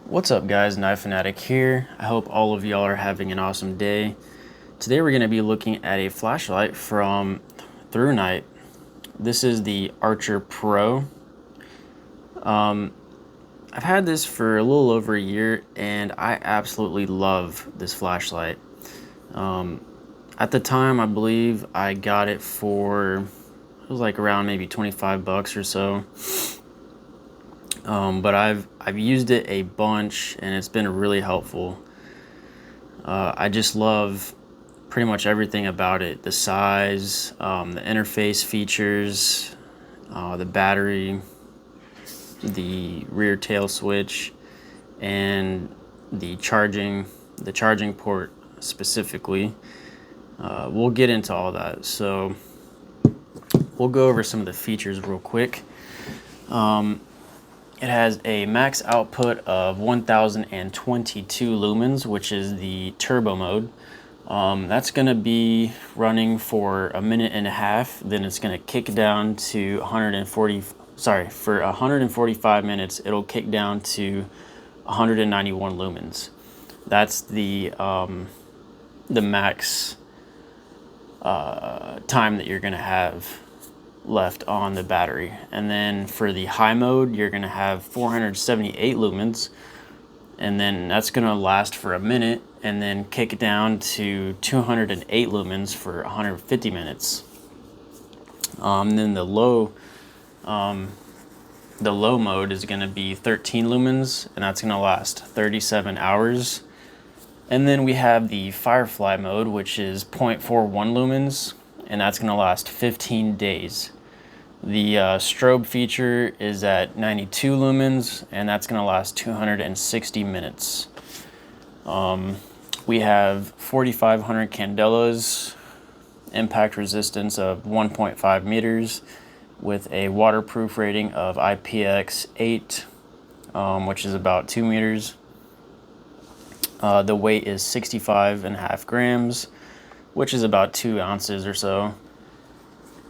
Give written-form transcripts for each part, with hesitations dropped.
What's up guys, Knife Fanatic here. I hope all of y'all are having an awesome day. Today we're going to be looking at a flashlight from Thrunite. This is the Archer Pro. I've had this for a little over a year and I absolutely love this flashlight. At the time I believe I got it for, it was like around maybe 25 bucks or so. But I've used it a bunch and it's been really helpful. I just love pretty much everything about it. The size, the interface features, the battery, the rear tail switch, and the charging port specifically. We'll get into all that. So we'll go over some of the features real quick. It has a max output of 1022 lumens, which is the turbo mode. That's going to be running for a minute and a half. Then it's going to kick down to 145 minutes. It'll kick down to 191 lumens. That's the max time that you're going to have left on the battery. And then for the high mode, you're going to have 478 lumens, and then that's going to last for a minute and then kick down to 208 lumens for 150 minutes. And then the low mode is going to be 13 lumens, and that's going to last 37 hours. And then we have the Firefly mode, which is 0.41 lumens, and that's going to last 15 days. The strobe feature is at 92 lumens, and that's going to last 260 minutes. We have 4,500 candelas, impact resistance of 1.5 meters, with a waterproof rating of IPX8, which is about 2 meters. The weight is 65.5 grams, which is about 2 ounces or so.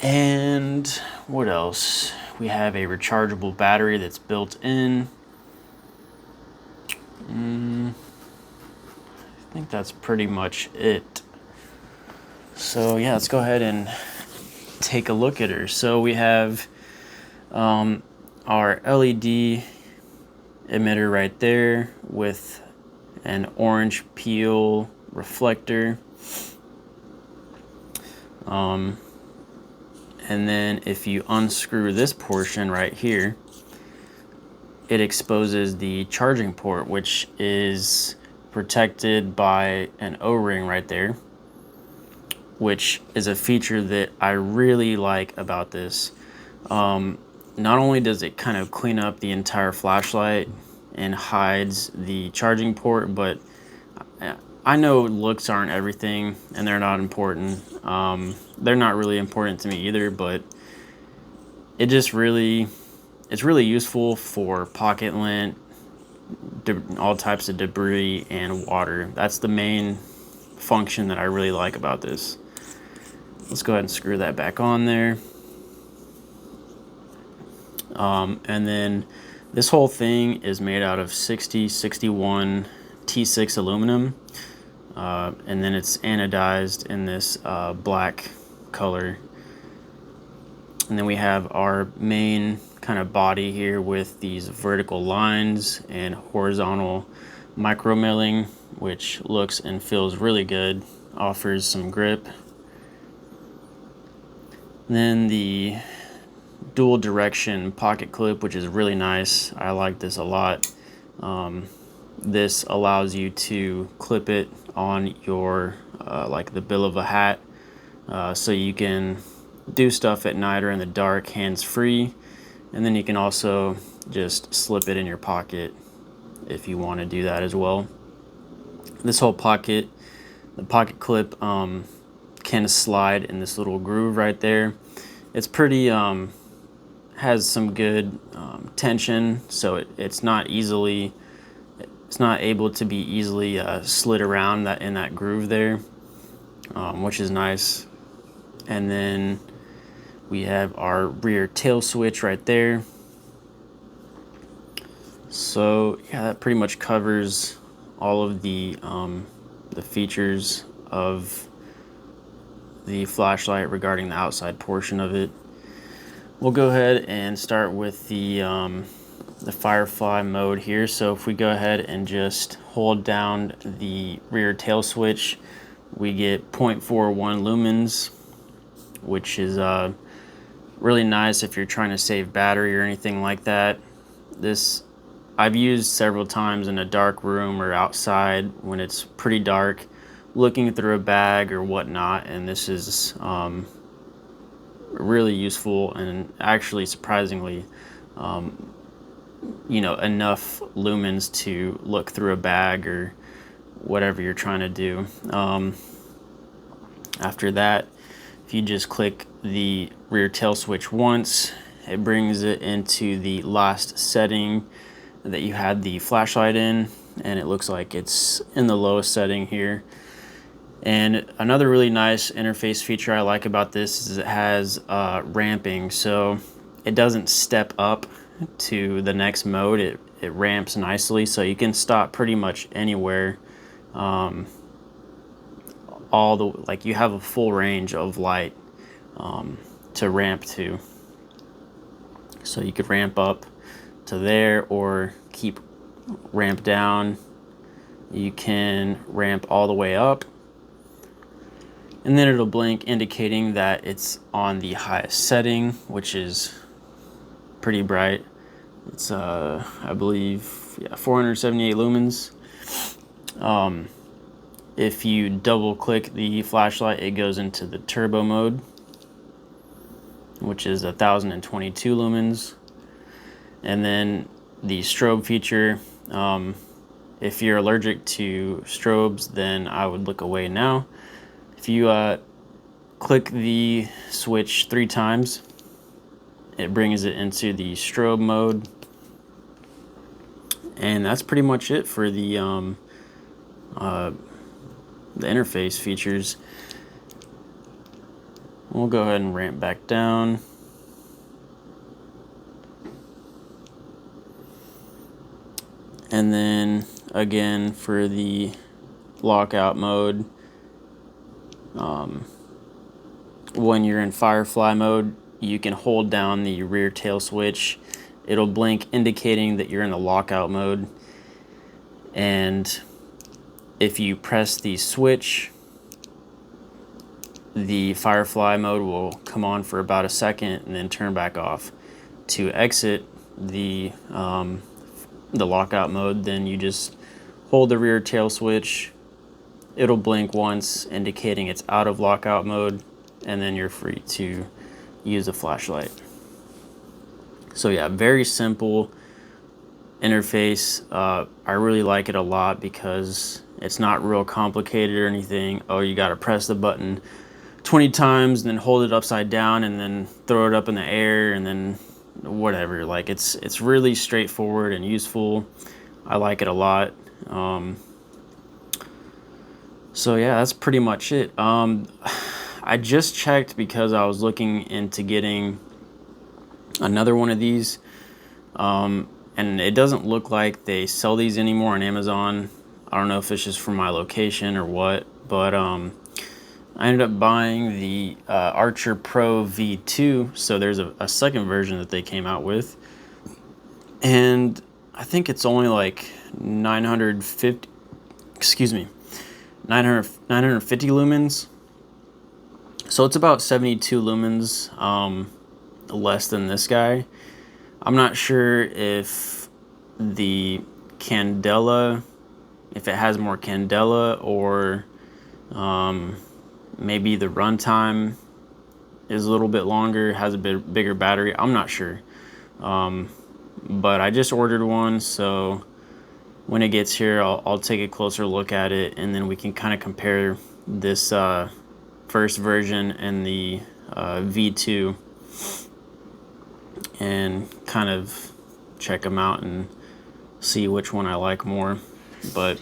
And what else? We have a rechargeable battery that's built in. I think that's pretty much it. So yeah, let's go ahead and take a look at her. So we have our LED emitter right there with an orange peel reflector. And then if you unscrew this portion right here, it exposes the charging port, which is protected by an O-ring right there, which is a feature that I really like about this. Not only does it kind of clean up the entire flashlight and hides the charging port, but I know looks aren't everything and they're not important. They're not really important to me either, but it's really useful for pocket lint, all types of debris, and water. That's the main function that I really like about this. Let's go ahead and screw that back on there. And then this whole thing is made out of 6061 T6 aluminum. And then it's anodized in this black color. And then we have our main kind of body here with these vertical lines and horizontal micro milling, which looks and feels really good, offers some grip. And then the dual direction pocket clip, which is really nice. I like this a lot. This allows you to clip it on your like the bill of a hat, so you can do stuff at night or in the dark hands-free, and then you can also just slip it in your pocket if you want to do that as well. This whole pocket, the pocket clip, can slide in this little groove right there. It's pretty has some good tension, so it's not able to be easily slid around in that groove there, which is nice. And then we have our rear tail switch right there. So yeah, that pretty much covers all of the features of the flashlight regarding the outside portion of it. We'll go ahead and start with the Firefly mode here. So if we go ahead and just hold down the rear tail switch, we get 0.41 lumens, which is really nice if you're trying to save battery or anything like that. This I've used several times in a dark room or outside when it's pretty dark, looking through a bag or whatnot, and this is really useful and actually surprisingly enough lumens to look through a bag or whatever you're trying to do. After that, if you just click the rear tail switch once, it brings it into the last setting that you had the flashlight in, and it looks like it's in the lowest setting here. And another really nice interface feature I like about this is it has ramping, so it doesn't step up to the next mode. It ramps nicely, so you can stop pretty much anywhere. You have a full range of light to ramp to. So you could ramp up to there or keep ramp down. You can ramp all the way up, and then it'll blink indicating that it's on the highest setting, which is pretty bright. It's I believe 478 lumens. If you double click the flashlight, it goes into the turbo mode, which is 1022 lumens. And then the strobe feature, if you're allergic to strobes, then I would look away now. If you click the switch 3 times, it brings it into the strobe mode. And that's pretty much it for the interface features. We'll go ahead and ramp back down. And then again for the lockout mode, when you're in Firefly mode, you can hold down the rear tail switch. It'll blink indicating that you're in the lockout mode. And if you press the switch, the Firefly mode will come on for about a second and then turn back off. To exit the lockout mode, then you just hold the rear tail switch. It'll blink once indicating it's out of lockout mode, and then you're free to use the flashlight. So yeah, very simple interface. I really like it a lot because it's not real complicated or anything. Oh, you gotta press the button 20 times and then hold it upside down and then throw it up in the air and then whatever. Like it's really straightforward and useful. I like it a lot. So yeah, that's pretty much it. I just checked because I was looking into getting another one of these, and it doesn't look like they sell these anymore on Amazon. I don't know if it's just from my location or what, but I ended up buying the Archer Pro V2. So there's a second version that they came out with, and I think it's only like 950 lumens. So it's about 72 lumens less than this guy. I'm not sure if the candela, if it has more candela, or maybe the runtime is a little bit longer, has a bit bigger battery. I'm not sure. But I just ordered one, so when it gets here, I'll take a closer look at it, and then we can kind of compare this first version and the V2 and kind of check them out and see which one I like more. But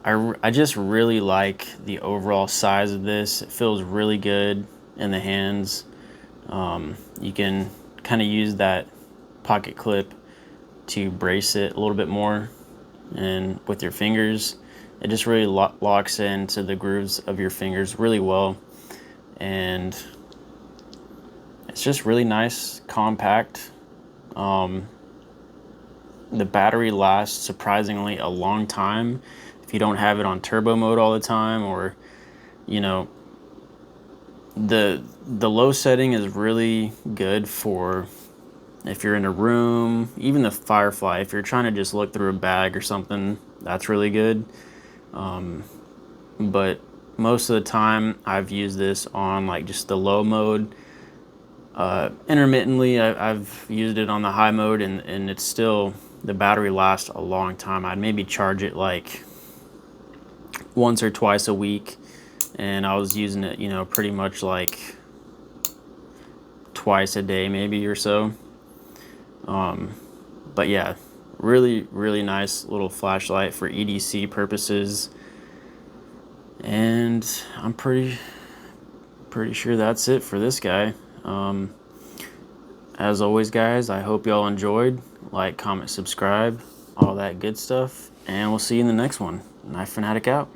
I just really like the overall size of this. It feels really good in the hands. You can kind of use that pocket clip to brace it a little bit more, and with your fingers, it just really locks into the grooves of your fingers really well. And it's just really nice, compact. The battery lasts surprisingly a long time if you don't have it on turbo mode all the time, or you know, the low setting is really good for if you're in a room, even the Firefly, if you're trying to just look through a bag or something, that's really good. But most of the time I've used this on like just the low mode. Intermittently I've used it on the high mode, and it's still, the battery lasts a long time. I'd maybe charge it like once or twice a week, and I was using it, you know, pretty much like twice a day maybe or so. But yeah, really, really nice little flashlight for EDC purposes. And I'm pretty sure that's it for this guy. As always, guys, I hope y'all enjoyed. Like, comment, subscribe, all that good stuff. And we'll see you in the next one. Knife Fanatic out.